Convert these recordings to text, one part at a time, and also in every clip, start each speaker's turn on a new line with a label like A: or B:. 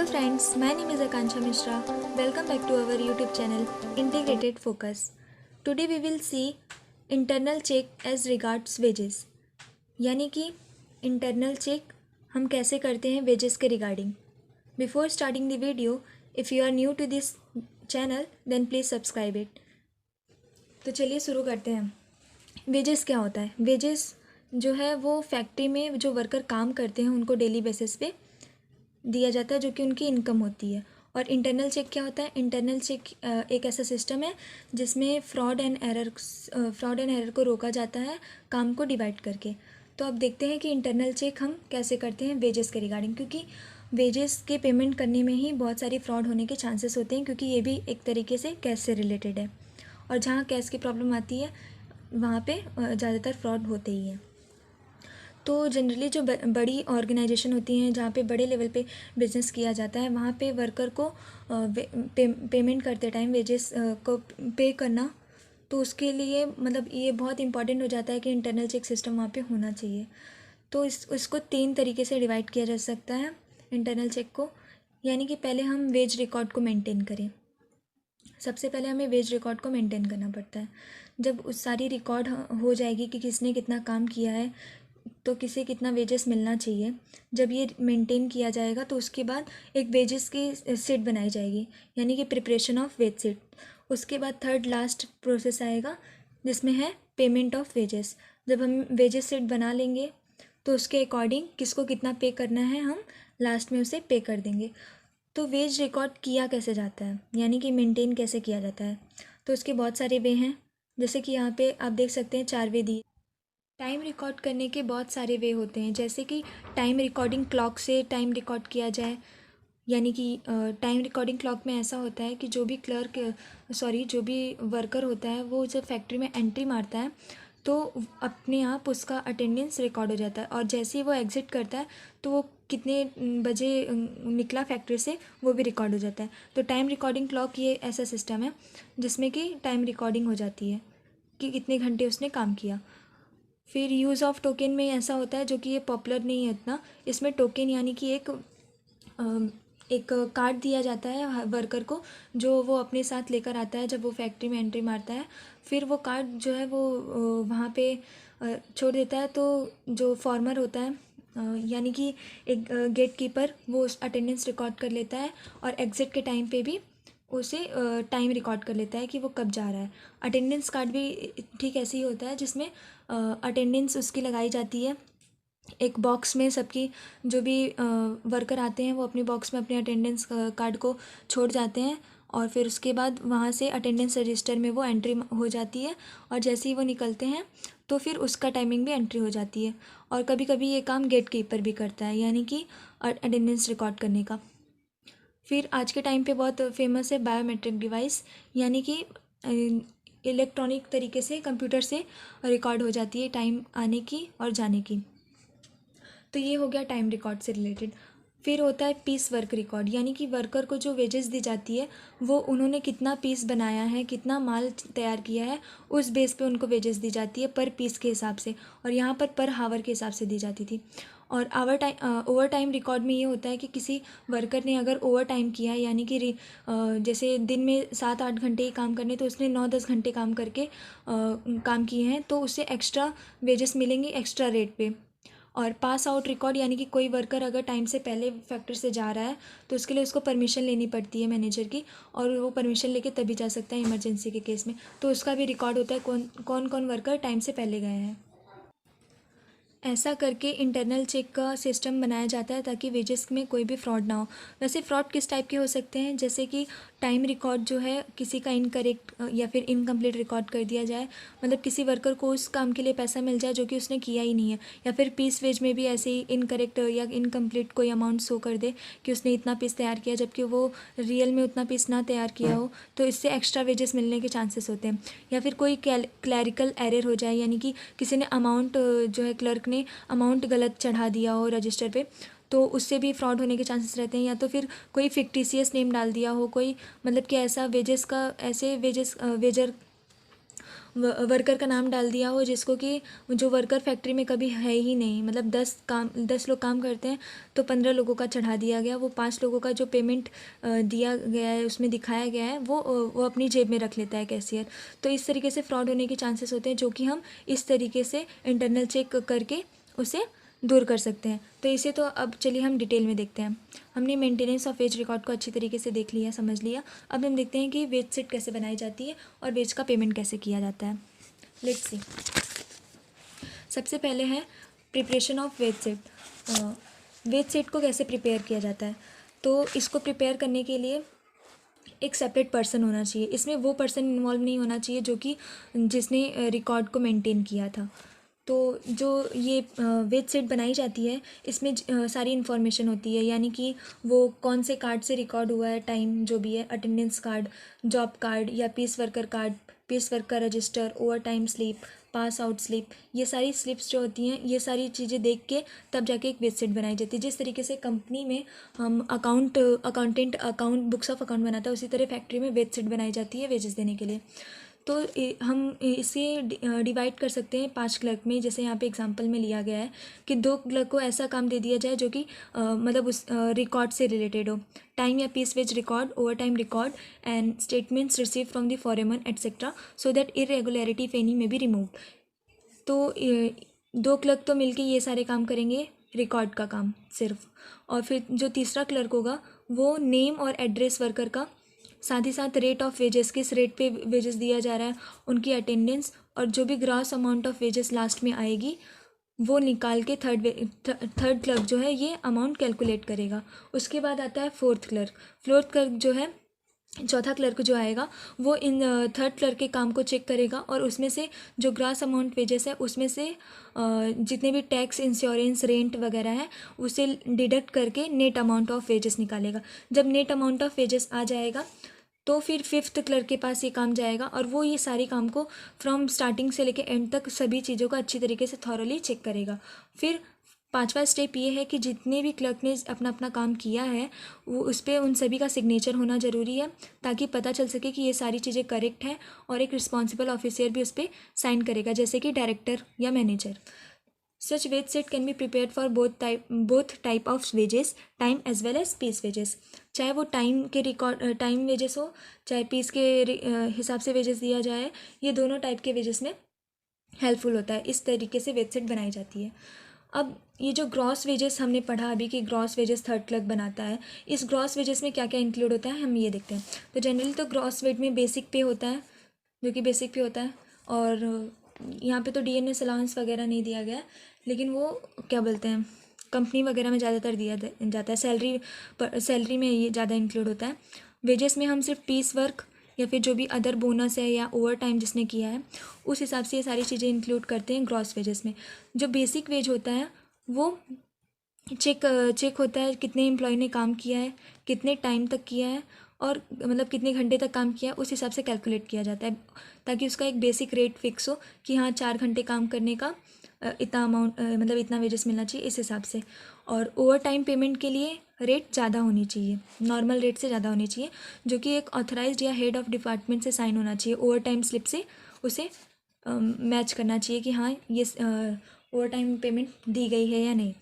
A: Hello friends, my name is Akansha Mishra. Welcome back to our YouTube channel Integrated Focus. Today we will see internal check as regards wages. यानी कि internal check हम कैसे करते हैं wages के regarding. Before starting the video, if you are new to this channel, then please subscribe it. तो चलिए शुरू करते हैं. वेजेस क्या होता है? वेजेस जो है वो फैक्ट्री में जो वर्कर काम करते हैं उनको डेली बेसिस पे दिया जाता है, जो कि उनकी इनकम होती है. और इंटरनल चेक क्या होता है? इंटरनल चेक एक ऐसा सिस्टम है जिसमें फ्रॉड एंड एरर को रोका जाता है काम को डिवाइड करके. तो अब देखते हैं कि इंटरनल चेक हम कैसे करते हैं वेजेस के रिगार्डिंग, क्योंकि वेजेस के पेमेंट करने में ही बहुत सारी फ्रॉड होने के चांसेस होते हैं, क्योंकि ये भी एक तरीके से कैश से रिलेटेड है. और जहाँ कैश की प्रॉब्लम आती है वहाँ पे ज़्यादातर फ्रॉड होते ही हैं. तो जनरली जो बड़ी ऑर्गेनाइजेशन होती हैं जहाँ पे बड़े लेवल पे बिजनेस किया जाता है, वहाँ पे वर्कर को पेमेंट करते टाइम वेजेस को पे करना, तो उसके लिए मतलब ये बहुत इंपॉर्टेंट हो जाता है कि इंटरनल चेक सिस्टम वहाँ पे होना चाहिए. तो इसको 3 तरीके से डिवाइड किया जा सकता है इंटरनल चेक को. यानी कि पहले हम वेज रिकॉर्ड को मेंटेन करें. सबसे पहले हमें वेज रिकॉर्ड को मेंटेन करना पड़ता है. जब उस सारी रिकॉर्ड हो जाएगी कि किसने कितना काम किया है, तो किसे कितना वेजेस मिलना चाहिए, जब ये मेंटेन किया जाएगा तो उसके बाद एक वेजेस की शीट बनाई जाएगी, यानी कि प्रिपरेशन ऑफ वेज शीट. उसके बाद थर्ड लास्ट प्रोसेस आएगा जिसमें है पेमेंट ऑफ वेजेस. जब हम वेजेस शीट बना लेंगे तो उसके अकॉर्डिंग किसको कितना पे करना है हम लास्ट में उसे पे कर देंगे. तो वेज रिकॉर्ड किया कैसे जाता है, यानी कि मेंटेन कैसे किया जाता है, तो उसके बहुत सारे वे हैं. जैसे कि यहाँ पे आप देख सकते हैं 4 वे दिए. टाइम रिकॉर्ड करने के बहुत सारे वे होते हैं, जैसे कि टाइम रिकॉर्डिंग क्लॉक से टाइम रिकॉर्ड किया जाए. यानी कि टाइम रिकॉर्डिंग क्लॉक में ऐसा होता है कि जो भी वर्कर होता है वो जब फैक्ट्री में एंट्री मारता है तो अपने आप उसका अटेंडेंस रिकॉर्ड हो जाता है, और जैसे ही वो एग्ज़िट करता है तो वो कितने बजे निकला फैक्ट्री से वो भी रिकॉर्ड हो जाता है. तो टाइम रिकॉर्डिंग क्लॉक ये ऐसा सिस्टम है जिसमें कि टाइम रिकॉर्डिंग हो जाती है कि कितने घंटे उसने काम किया. फिर यूज़ ऑफ टोकन में ऐसा होता है, जो कि ये पॉपुलर नहीं है इतना. इसमें टोकन यानी कि एक कार्ड दिया जाता है वर्कर को, जो वो अपने साथ लेकर आता है जब वो फैक्ट्री में एंट्री मारता है. फिर वो कार्ड जो है वो वहाँ पे छोड़ देता है. तो जो फॉर्मर होता है यानी कि एक गेट कीपर, वो उस अटेंडेंस रिकॉर्ड कर लेता है और एग्ज़िट के टाइम पे भी उसे टाइम रिकॉर्ड कर लेता है कि वो कब जा रहा है. अटेंडेंस कार्ड भी ठीक ऐसे ही होता है जिसमें अटेंडेंस उसकी लगाई जाती है एक बॉक्स में. सबकी जो भी वर्कर आते हैं वो अपने बॉक्स में अपने अटेंडेंस कार्ड को छोड़ जाते हैं, और फिर उसके बाद वहाँ से अटेंडेंस रजिस्टर में वो एंट्री हो जाती है, और जैसे ही वो निकलते हैं तो फिर उसका टाइमिंग भी एंट्री हो जाती है. और कभी कभी ये काम गेट कीपर भी करता है, यानी कि अटेंडेंस रिकॉर्ड करने का. फिर आज के टाइम पे बहुत फेमस है बायोमेट्रिक डिवाइस, यानी कि इलेक्ट्रॉनिक तरीके से कंप्यूटर से रिकॉर्ड हो जाती है टाइम आने की और जाने की. तो ये हो गया टाइम रिकॉर्ड से रिलेटेड. फिर होता है पीस वर्क रिकॉर्ड, यानी कि वर्कर को जो वेजेस दी जाती है वो उन्होंने कितना पीस बनाया है, कितना माल तैयार किया है, उस बेस पे उनको वेजेस दी जाती है पर पीस के हिसाब से. और यहाँ पर हावर के हिसाब से दी जाती थी. और ओवर टाइम रिकॉर्ड में ये होता है कि किसी वर्कर ने अगर ओवर टाइम किया है, यानी कि जैसे दिन में 7-8 घंटे ही काम करने, तो उसने 9-10 घंटे काम करके काम किए हैं, तो उसे एक्स्ट्रा वेजेस मिलेंगे एक्स्ट्रा रेट पे. और पास आउट रिकॉर्ड, यानी कि कोई वर्कर अगर टाइम से पहले फैक्ट्री से जा रहा है तो उसके लिए उसको परमिशन लेनी पड़ती है मैनेजर की, और वो परमिशन लेके तभी जा सकता है इमरजेंसी के केस में. तो उसका भी रिकॉर्ड होता है कौन कौन वर्कर टाइम से पहले गए हैं. ऐसा करके इंटरनल चेक का सिस्टम बनाया जाता है ताकि वेजेस में कोई भी फ्रॉड ना हो. वैसे फ्रॉड किस टाइप के हो सकते हैं, जैसे कि टाइम रिकॉर्ड जो है किसी का इनकरेक्ट या फिर इनकम्प्लीट रिकॉर्ड कर दिया जाए, मतलब किसी वर्कर को उस काम के लिए पैसा मिल जाए जो कि उसने किया ही नहीं है. या फिर पीस वेज में भी ऐसे ही इनकरेक्ट या इनकम्प्लीट कोई अमाउंट शो कर दे कि उसने इतना पीस तैयार किया जबकि वो रियल में उतना पीस ना तैयार किया हो, तो इससे एक्स्ट्रा वेजेस मिलने के चांसेस होते हैं. या फिर कोई क्लैरिकल एरर हो जाए, यानी कि किसी ने अमाउंट जो है क्लर्क ने अमाउंट गलत चढ़ा दिया हो रजिस्टर पे, तो उससे भी फ्रॉड होने के चांसेस रहते हैं. या तो फिर कोई फिक्टिशियस नेम डाल दिया हो कोई, मतलब कि ऐसा वेजेस का ऐसे वेजेस वेजर वर्कर का नाम डाल दिया हो जिसको कि जो वर्कर फैक्ट्री में कभी है ही नहीं, मतलब 10 लोग काम करते हैं तो 15 लोगों का चढ़ा दिया गया, वो 5 लोगों का जो पेमेंट दिया गया है उसमें दिखाया गया है वो अपनी जेब में रख लेता है कैशियर। तो इस तरीके से फ्रॉड होने के चांसेस होते हैं, जो कि हम इस तरीके से इंटरनल चेक करके उसे दूर कर सकते हैं। तो इसे तो अब चलिए हम डिटेल में देखते हैं। हमने मेंटेनेंस ऑफ वेज रिकॉर्ड को अच्छी तरीके से देख लिया, समझ लिया। अब हम देखते हैं कि वेज शीट कैसे बनाई जाती है और वेज का पेमेंट कैसे किया जाता है। Let's see. सबसे पहले है preparation of wage sheet. Wage sheet को कैसे प्रिपेयर किया जाता है, तो इसको प्रिपेयर करने के लिए एक सेपरेट पर्सन होना चाहिए। इसमें वो पर्सन इन्वॉल्व नहीं होना चाहिए जो कि जिसने रिकॉर्ड को मेंटेन किया था। तो जो ये वेज शीट बनाई जाती है इसमें सारी इन्फॉर्मेशन होती है, यानी कि वो कौन से कार्ड से रिकॉर्ड हुआ है, टाइम जो भी है, अटेंडेंस कार्ड, जॉब कार्ड या piece worker card, piece worker register, overtime slip, pass out slip, ये सारी स्लिप्स जो होती हैं ये सारी चीज़ें देख के तब जाके एक वेज शीट बनाई जाती है। जिस तरीके से कंपनी में हम accountant account books of account बनाता है, उसी तरह फैक्ट्री में वेज शीट बनाई जाती है वेजेस देने के लिए। तो हम इसे डिवाइड कर सकते हैं 5 क्लर्क में। जैसे यहाँ पे एग्जांपल में लिया गया है कि 2 क्लर्क को ऐसा काम दे दिया जाए जो कि मतलब उस रिकॉर्ड से रिलेटेड हो, टाइम या piece wage record, overtime record and statements receive from the foreman etcetera, so that irregularity if any may be removed. तो 2 क्लर्क तो मिलके ये सारे काम करेंगे, रिकॉर्ड का काम सिर्फ। और फिर जो तीसरा क्लर्क होगा वो नेम और एड्रेस वर्कर का, साथ ही साथ रेट ऑफ वेजेस, किस रेट पे वेजेस दिया जा रहा है, उनकी अटेंडेंस, और जो भी gross amount of wages last में आएगी वो निकाल के थर्ड क्लर्क जो है ये अमाउंट कैलकुलेट करेगा। उसके बाद आता है फोर्थ क्लर्क जो है, चौथा क्लर्क जो आएगा वो इन थर्ड क्लर्क के काम को चेक करेगा और उसमें से जो ग्रास अमाउंट वेजेस है उसमें से जितने भी टैक्स, इंश्योरेंस, रेंट वगैरह है उसे डिडक्ट करके नेट अमाउंट ऑफ वेजेस निकालेगा। जब नेट अमाउंट ऑफ वेजेस आ जाएगा तो फिर फिफ्थ क्लर्क के पास ये काम जाएगा और वो ये सारी काम को फ्रॉम स्टार्टिंग से लेके एंड तक सभी चीज़ों को अच्छी तरीके से थॉरली चेक करेगा। फिर 5वां स्टेप ये है कि जितने भी क्लर्क ने अपना अपना काम किया है वो उस पर उन सभी का सिग्नेचर होना ज़रूरी है, ताकि पता चल सके कि ये सारी चीज़ें करेक्ट हैं, और एक रिस्पॉन्सिबल ऑफिसर भी उस पर साइन करेगा, जैसे कि डायरेक्टर या manager. Such wage sheet can be prepared for both type of wages, time as well as piece wages. चाहे वो टाइम वेजेस हो, चाहे पीस के हिसाब से वेजेस दिया जाए, ये दोनों टाइप के वेजेस में हेल्पफुल होता है। इस तरीके से वेज शीट बनाई जाती है। अब ये जो ग्रॉस वेजेस हमने पढ़ा अभी कि ग्रॉस वेजेस थर्ड क्लर्क बनाता है, इस ग्रॉस वेजेस में क्या क्या इंक्लूड होता है हम ये देखते हैं। तो जनरली तो ग्रॉस वेज में बेसिक पे होता है, जो कि बेसिक पे होता है, और यहाँ पे तो डीएनएस अलाउंस वगैरह नहीं दिया गया है, लेकिन वो क्या बोलते हैं कंपनी वगैरह में ज़्यादातर दिया जाता है। सैलरी में ये ज़्यादा इंक्लूड होता है। वेजेस में हम सिर्फ पीस वर्क या फिर जो भी अदर बोनस है या ओवर टाइम जिसने किया है उस हिसाब से ये सारी चीज़ें इंक्लूड करते हैं ग्रॉस वेजेस में। जो बेसिक वेज होता है वो चेक होता है कितने एम्प्लॉय ने काम किया है, कितने टाइम तक किया है, और मतलब कितने घंटे तक काम किया है, उस हिसाब से कैलकुलेट किया जाता है, ताकि उसका एक बेसिक रेट फिक्स हो कि हाँ 4 घंटे काम करने का इतना अमाउंट, मतलब इतना वेजेस मिलना चाहिए इस हिसाब से। और ओवर टाइम पेमेंट के लिए रेट ज़्यादा होनी चाहिए, नॉर्मल रेट से ज़्यादा होनी चाहिए, जो कि एक ऑथराइज्ड या हेड ऑफ डिपार्टमेंट से साइन होना चाहिए। ओवर टाइम स्लिप से उसे मैच करना चाहिए कि हाँ ये ओवर टाइम पेमेंट दी गई है या नहीं।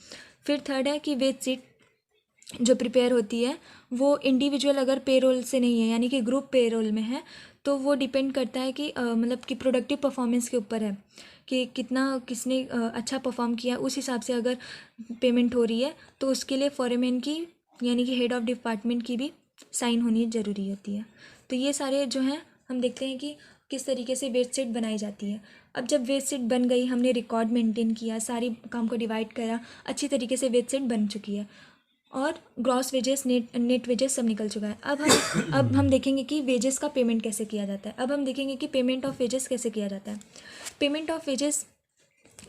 A: फिर थर्ड है कि वेज शीट जो प्रिपेयर होती है वो इंडिविजुअल अगर पेरोल से नहीं है, यानी कि ग्रुप पेरोल में है, तो वो डिपेंड करता है कि मतलब कि प्रोडक्टिव परफॉर्मेंस के ऊपर है कि कितना किसने अच्छा परफॉर्म किया, उस हिसाब से अगर पेमेंट हो रही है तो उसके लिए फॉरेमैन की यानी कि हेड ऑफ डिपार्टमेंट की भी साइन होनी ज़रूरी होती है। तो ये सारे जो हैं हम देखते हैं कि किस तरीके से वेज शीट बनाई जाती है। अब जब वेज शीट बन गई, हमने रिकॉर्ड मेंटेन किया, सारी काम को डिवाइड करा, अच्छी तरीके से वेज शीट बन चुकी है और ग्रॉस वेजेस, नेट वेजेस सब निकल चुका है। अब हम देखेंगे कि वेजेस का पेमेंट कैसे किया जाता है। अब हम देखेंगे कि पेमेंट ऑफ वेजेस कैसे किया जाता है। पेमेंट ऑफ वेजेस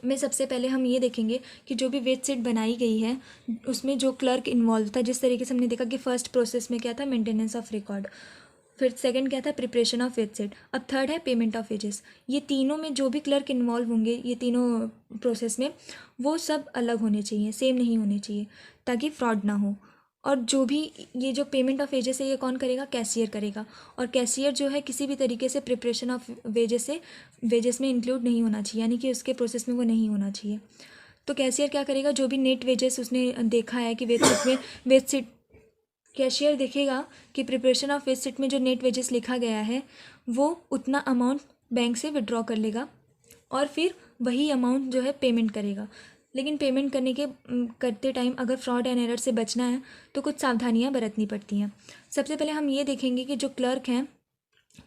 A: में सबसे पहले हम ये देखेंगे कि जो भी वेज शीट बनाई गई है उसमें जो क्लर्क इन्वॉल्व था, जिस तरीके से हमने देखा कि फर्स्ट प्रोसेस में क्या था, मेंटेनेंस ऑफ रिकॉर्ड, फिर सेकंड क्या था, प्रिपरेशन ऑफ वेज शीट, अब थर्ड है पेमेंट ऑफ वेजेस। ये तीनों में जो भी क्लर्क इन्वॉल्व होंगे, ये तीनों प्रोसेस में, वो सब अलग होने चाहिए, सेम नहीं होने चाहिए, ताकि फ्रॉड ना हो। और जो भी ये जो पेमेंट ऑफ वेजेस है ये कौन करेगा, कैशियर करेगा। और कैशियर जो है किसी भी तरीके से प्रिपरेशन ऑफ वेजेस में इंक्लूड नहीं होना चाहिए, यानी कि उसके प्रोसेस में वो नहीं होना चाहिए। तो कैशियर क्या करेगा, जो भी नेट वेजेस उसने देखा है कि वेज सीट कैशियर देखेगा कि प्रिपरेशन ऑफ वेज सीट में जो नेट वेजेस लिखा गया है वो उतना अमाउंट बैंक से विड्रॉ कर लेगा और फिर वही अमाउंट जो है पेमेंट करेगा। लेकिन पेमेंट करते टाइम अगर फ्रॉड एंड एरर से बचना है तो कुछ सावधानियां बरतनी पड़ती हैं। सबसे पहले हम ये देखेंगे कि जो क्लर्क हैं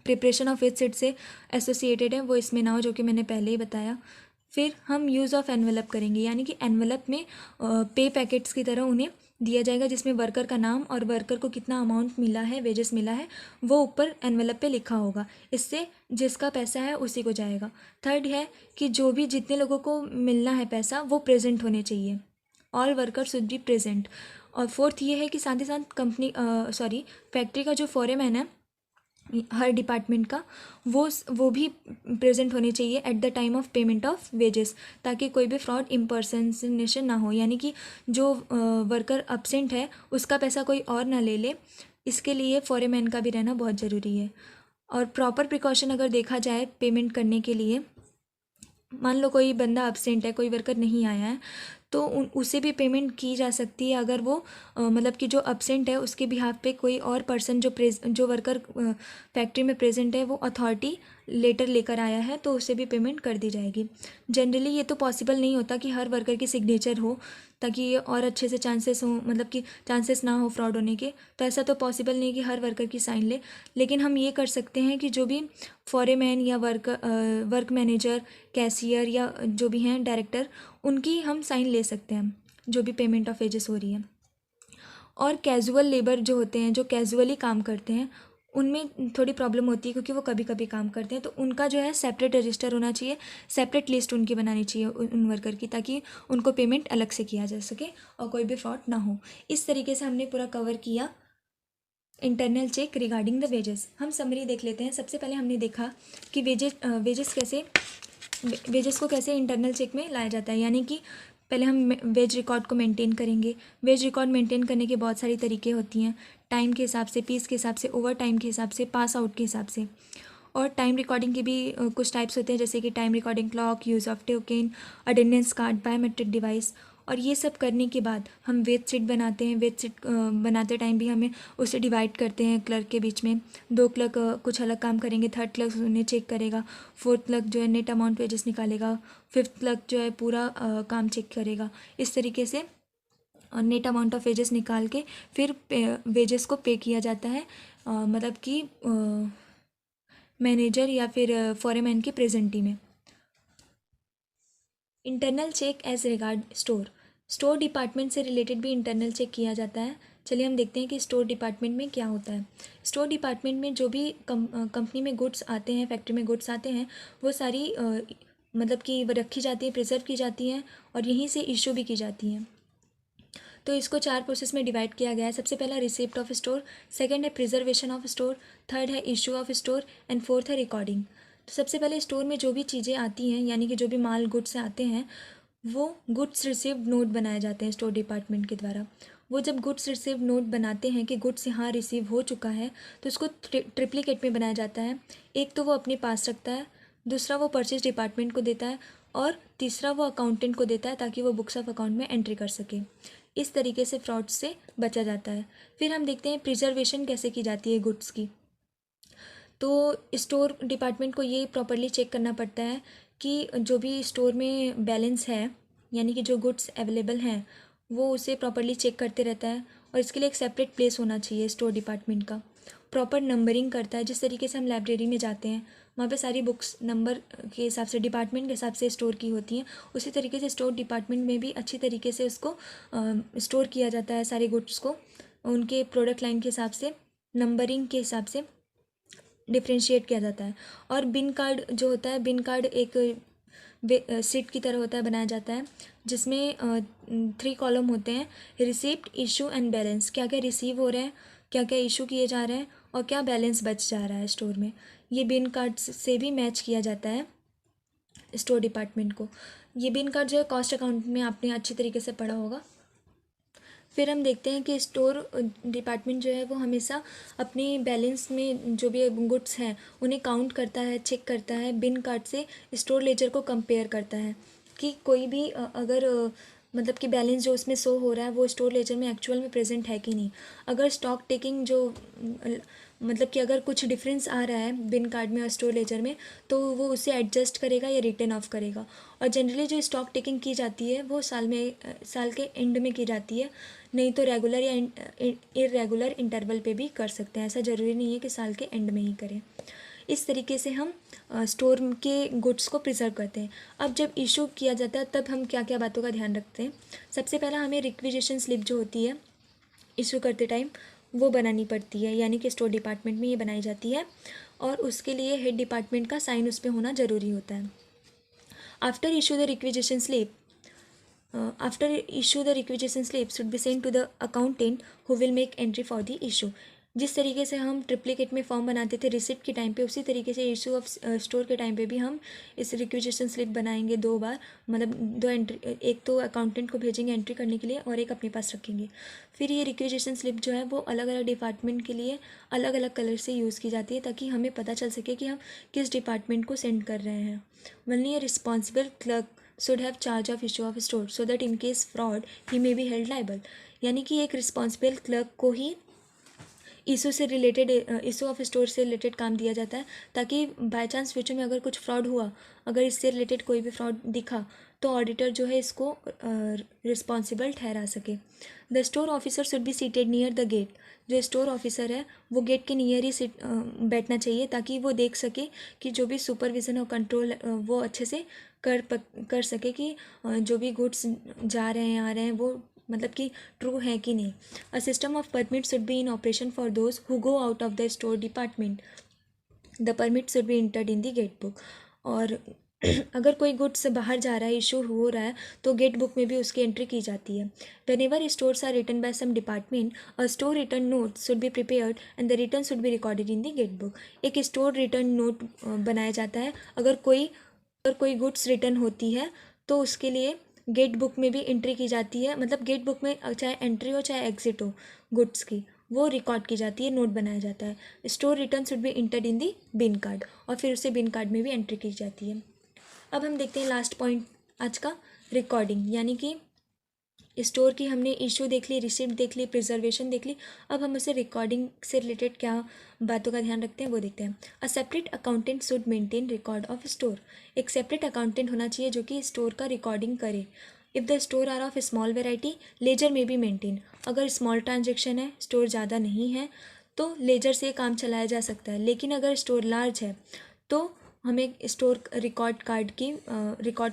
A: प्रिपरेशन ऑफ वेज सीट से एसोसिएटेड है वो इसमें ना हो, जो कि मैंने पहले ही बताया। फिर हम यूज़ ऑफ एनवेलप करेंगे, यानी कि एनवेलप में पे पैकेट्स की तरह उन्हें दिया जाएगा जिसमें वर्कर का नाम और वर्कर को कितना अमाउंट मिला है, वेजेस मिला है, वो ऊपर एनवेलप पे लिखा होगा। इससे जिसका पैसा है उसी को जाएगा। थर्ड है कि जो भी जितने लोगों को मिलना है पैसा वो प्रेजेंट होने चाहिए, all worker should be present. और फोर्थ ये है कि साथ ही साथ फैक्ट्री का जो फोरेमैन है हर डिपार्टमेंट का वो भी प्रेजेंट होने चाहिए at the time of payment of wages, ताकि कोई भी फ्रॉड इम्पर्सनेशन ना हो, यानी कि जो वर्कर अब्सेंट है उसका पैसा कोई और ना ले ले। इसके लिए फोरेमैन का भी रहना बहुत ज़रूरी है। और प्रॉपर प्रिकॉशन अगर देखा जाए पेमेंट करने के लिए, मान लो कोई बंदा अब्सेंट है, कोई वर्कर नहीं आया है, तो उसे भी पेमेंट की जा सकती है अगर वो मतलब कि जो अब्सेंट है उसके बिहाफ पे कोई और पर्सन जो वर्कर फैक्ट्री में प्रेजेंट है वो अथॉरिटी लेटर लेकर आया है तो उसे भी पेमेंट कर दी जाएगी। जनरली ये तो पॉसिबल नहीं होता कि हर वर्कर की सिग्नेचर हो ताकि ये और अच्छे से चांसेस हो, मतलब कि चांसेस ना हो फ्रॉड होने के। तो ऐसा तो पॉसिबल नहीं कि हर वर्कर की साइन ले, लेकिन हम ये कर सकते हैं कि जो भी फॉरेमैन या वर्क मैनेजर, कैशियर या जो भी हैं डायरेक्टर, उनकी हम साइन ले सकते हैं जो भी पेमेंट ऑफ वेजेस हो रही है। और कैजुअल लेबर जो होते हैं, जो कैजुअली काम करते हैं, उनमें थोड़ी प्रॉब्लम होती है क्योंकि वो कभी कभी काम करते हैं, तो उनका जो है सेपरेट रजिस्टर होना चाहिए, सेपरेट लिस्ट उनकी बनानी चाहिए उन वर्कर की, ताकि उनको पेमेंट अलग से किया जा सके और कोई भी फ्रॉड ना हो। इस तरीके से हमने पूरा कवर किया internal check regarding the wages. हम समरी देख लेते हैं। सबसे पहले हमने देखा कि वेजेस को कैसे इंटरनल चेक में लाया जाता है, यानी कि पहले हम वेज रिकॉर्ड को मेंटेन करेंगे। वेज रिकॉर्ड मेंटेन करने के बहुत सारी तरीके होती हैं, टाइम के हिसाब से, पीस के हिसाब से, ओवर टाइम के हिसाब से, पास आउट के हिसाब से। और टाइम रिकॉर्डिंग के भी कुछ टाइप्स होते हैं, जैसे कि time recording clock, use of token, attendance card, biometric device. और ये सब करने के बाद हम वेज सीट बनाते हैं। वेज सीट बनाते टाइम भी हमें उसे डिवाइड करते हैं क्लर्क के बीच में। दो क्लर्क कुछ अलग काम करेंगे, थर्ड क्लर्क उन्हें चेक करेगा, फोर्थ क्लर्क जो है नेट अमाउंट वेजेस निकालेगा, फिफ्थ क्लर्क जो है पूरा काम चेक करेगा। इस तरीके से नेट अमाउंट ऑफ वेजेस निकाल के फिर वेजेस को पे किया जाता है, मतलब कि मैनेजर या फिर फॉरेमैन की प्रेजेंटी में। Internal check as regard store department से रिलेटेड भी इंटरनल चेक किया जाता है। चलिए हम देखते हैं कि स्टोर डिपार्टमेंट में क्या होता है। स्टोर डिपार्टमेंट में जो भी कंपनी में गुड्स आते हैं, फैक्ट्री में गुड्स आते हैं, वो सारी मतलब कि वो रखी जाती है, प्रिजर्व की जाती हैं और यहीं से इशू भी की जाती हैं। तो इसको 4 प्रोसेस में डिवाइड किया गया है। सबसे पहला रिसिप्ट ऑफ स्टोर, सेकंड है प्रिजर्वेशन ऑफ स्टोर, थर्ड है issue of store and fourth है रिकॉर्डिंग। तो सबसे पहले स्टोर में जो भी चीज़ें आती हैं, यानी कि जो भी माल गुड्स से आते हैं, वो गुड्स रिसीव्ड नोट बनाए जाते हैं स्टोर डिपार्टमेंट के द्वारा। वो जब गुड्स रिसीव्ड नोट बनाते हैं कि गुड्स यहाँ रिसीव हो चुका है, तो उसको ट्रिप्लिकेट में बनाया जाता है। एक तो वो अपने पास रखता है, दूसरा वो परचेज डिपार्टमेंट को देता है और तीसरा वो अकाउंटेंट को देता है ताकि वो बुक्स ऑफ अकाउंट में एंट्री कर सके। इस तरीके से फ्रॉड से बचा जाता है। फिर हम देखते हैं प्रिजर्वेशन कैसे की जाती है गुड्स की। तो स्टोर डिपार्टमेंट को ये प्रॉपरली चेक करना पड़ता है कि जो भी स्टोर में बैलेंस है, यानी कि जो गुड्स अवेलेबल हैं, वो उसे प्रॉपरली चेक करते रहता है। और इसके लिए एक सेपरेट प्लेस होना चाहिए स्टोर डिपार्टमेंट का। प्रॉपर नंबरिंग करता है, जिस तरीके से हम लाइब्रेरी में जाते हैं, वहाँ पे सारी बुक्स नंबर के हिसाब से, डिपार्टमेंट के हिसाब से स्टोर की होती हैं। उसी तरीके से स्टोर डिपार्टमेंट में भी अच्छी तरीके से उसको स्टोर किया जाता है, सारे गुड्स को उनके प्रोडक्ट लाइन के हिसाब से, नंबरिंग के हिसाब से डिफ्रेंशिएट किया जाता है। और बिन कार्ड जो होता है, बिन कार्ड एक सीट की तरह होता है, बनाया जाता है, जिसमें 3 कॉलम होते हैं, रिसिप्ट, इशू एंड बैलेंस। क्या क्या रिसीव हो रहा है, क्या क्या इशू किए जा रहे हैं और क्या बैलेंस बच जा रहा है स्टोर में। ये बिन कार्ड से भी मैच किया जाता है स्टोर डिपार्टमेंट को। ये बिन कार्ड जो है कॉस्ट अकाउंट में आपने अच्छी तरीके से पढ़ा होगा। फिर हम देखते हैं कि स्टोर डिपार्टमेंट जो है वो हमेशा अपनी बैलेंस में जो भी गुड्स हैं उन्हें काउंट करता है, चेक करता है, बिन कार्ड से स्टोर लेजर को कंपेयर करता है कि कोई भी अगर मतलब कि बैलेंस जो उसमें शो हो रहा है वो स्टोर लेजर में एक्चुअल में प्रेजेंट है कि नहीं। अगर स्टॉक टेकिंग जो मतलब कि अगर कुछ डिफरेंस आ रहा है बिन कार्ड में और स्टोर लेजर में तो वो उसे एडजस्ट करेगा या रिटर्न ऑफ करेगा। और जनरली जो स्टॉक टेकिंग की जाती है वो साल के एंड में की जाती है, नहीं तो रेगुलर या इरेगुलर इंटरवल पे भी कर सकते हैं। ऐसा ज़रूरी नहीं है कि साल के एंड में ही करें। इस तरीके से हम स्टोर के गुड्स को प्रिजर्व करते हैं। अब जब इशू किया जाता है तब हम क्या क्या बातों का ध्यान रखते हैं। सबसे पहला हमें रिक्विजिशन स्लिप जो होती है इशू करते टाइम वो बनानी पड़ती है, यानी कि स्टोर डिपार्टमेंट में ये बनाई जाती है और उसके लिए हेड डिपार्टमेंट का साइन उस पर होना ज़रूरी होता है। After issue the requisition slip after issue the requisition slip should be sent to the accountant who will make entry for the issue। जिस तरीके से हम ट्रिप्लिकेट में फॉर्म बनाते थे रिसिप्ट के टाइम पे, उसी तरीके से इशू ऑफ स्टोर के टाइम पे भी हम इस रिक्विजिशन स्लिप बनाएंगे 2 बार, मतलब 2 एंट्री, एक तो अकाउंटेंट को भेजेंगे एंट्री करने के लिए और एक अपने पास रखेंगे। फिर ये रिक्विजिशन स्लिप जो है वो अलग अलग डिपार्टमेंट के लिए अलग अलग कलर से यूज़ की जाती है ताकि हमें पता चल सके कि हम किस डिपार्टमेंट को सेंड कर रहे हैं। Only a responsible clerk should have charge of issue of store so that in case fraud he may be held liable। यानी कि एक रिस्पॉन्सिबल क्लर्क को ही इशू से रिलेटेड इशू ऑफ स्टोर से रिलेटेड काम दिया जाता है ताकि बाय चांस फ्यूचर में अगर कुछ फ्रॉड हुआ, अगर इससे रिलेटेड कोई भी फ्रॉड दिखा तो ऑडिटर जो है इसको रिस्पॉन्सिबल ठहरा सके। The store officer should be seated near the gate. जो स्टोर ऑफिसर है वो गेट के नियर ही बैठना चाहिए ताकि वो देख सके कि जो भी सुपरविज़न और कंट्रोल वो अच्छे से कर सके कि जो भी गुड्स जा रहे हैं आ रहे हैं वो मतलब कि ट्रू है कि नहीं। A system of permit should be in operation for those who go out of the store department. The permit should be entered in the gate book. और अगर कोई गुड्स बाहर जा रहा है, इशू हो रहा है, तो गेट बुक में भी उसकी एंट्री की जाती है। Whenever stores are written by some department a store return note should be prepared and the return should be recorded in the gate book. एक स्टोर रिटर्न नोट बनाया जाता है। अगर कोई गुड्स रिटर्न होती है तो उसके लिए गेट बुक में भी एंट्री की जाती है, मतलब गेट बुक में चाहे एंट्री हो चाहे एग्जिट हो गुड्स की, वो रिकॉर्ड की जाती है, नोट बनाया जाता है। Store return should be entered in the bin card और फिर उसे बिन कार्ड में भी एंट्री की जाती है। अब हम देखते हैं लास्ट पॉइंट आज का, रिकॉर्डिंग। यानी कि स्टोर की हमने इशू देख ली, रिसिप्ट देख ली, प्रिजर्वेशन देख ली। अब हम उसे रिकॉर्डिंग से रिलेटेड क्या बातों का ध्यान रखते हैं वो देखते हैं। A separate accountant should maintain record of store. एक सेपरेट अकाउंटेंट होना चाहिए जो कि स्टोर का रिकॉर्डिंग करे। If the store are of small variety ledger में बी मेंटेन। अगर स्मॉल ट्रांजेक्शन है, स्टोर ज़्यादा नहीं है, तो लेजर से काम चलाया जा सकता है। लेकिन अगर स्टोर लार्ज है तो हमें स्टोर रिकॉर्ड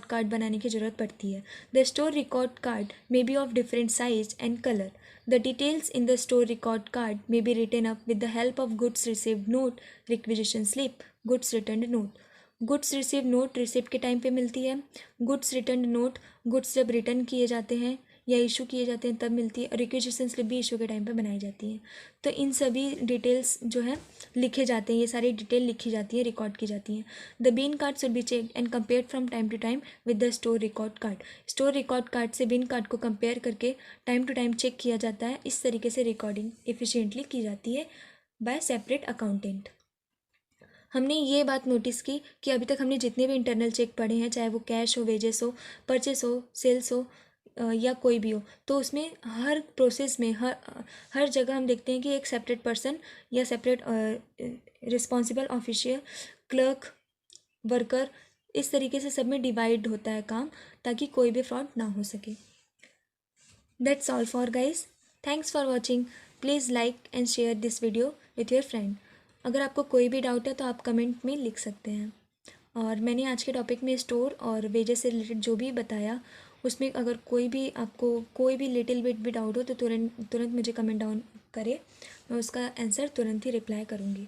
A: कार्ड बनाने की ज़रूरत पड़ती है। The store record card may be of different size and colour. The details in the store record card may be written up with the help of goods received note, requisition slip, goods return note. Goods receive note receipt के time पे मिलती है। Goods return note goods जब return किए जाते हैं या issue किए जाते हैं तब मिलती है। और रिक्विजिशन स्लिप भी इशू के टाइम पे बनाई जाती है। तो इन सभी डिटेल्स जो है लिखे जाते हैं, ये सारी डिटेल लिखी जाती है, रिकॉर्ड की जाती हैं। The bin card should be check and compare from time to time with the store record card. Store record card से बिन कार्ड को कंपेयर करके टाइम टू टाइम चेक किया जाता है। इस तरीके से रिकॉर्डिंग एफिशिएंटली की जाती है बाय सेपरेट अकाउंटेंट। हमने ये बात नोटिस की कि अभी तक हमने जितने भी इंटरनल चेक पढ़े हैं, चाहे वो कैश हो, वेजेस हो, परचेस हो, सेल्स हो या कोई भी हो, तो उसमें हर प्रोसेस में हर जगह हम देखते हैं कि एक सेपरेट पर्सन या separate responsible official, clerk, worker, इस तरीके से सब में डिवाइड होता है काम ताकि कोई भी फ्रॉड ना हो सके। That's all for guys. Thanks for watching. Please like and share this video with your friend. अगर आपको कोई भी डाउट है तो आप कमेंट में लिख सकते हैं। और मैंने आज के टॉपिक में स्टोर और वेजेस से रिलेटेड जो भी बताया उसमें अगर आपको कोई भी लिटिल बिट भी डाउट हो तो तुरंत मुझे कमेंट डाउन करें, मैं उसका आंसर तुरंत ही रिप्लाई करूँगी।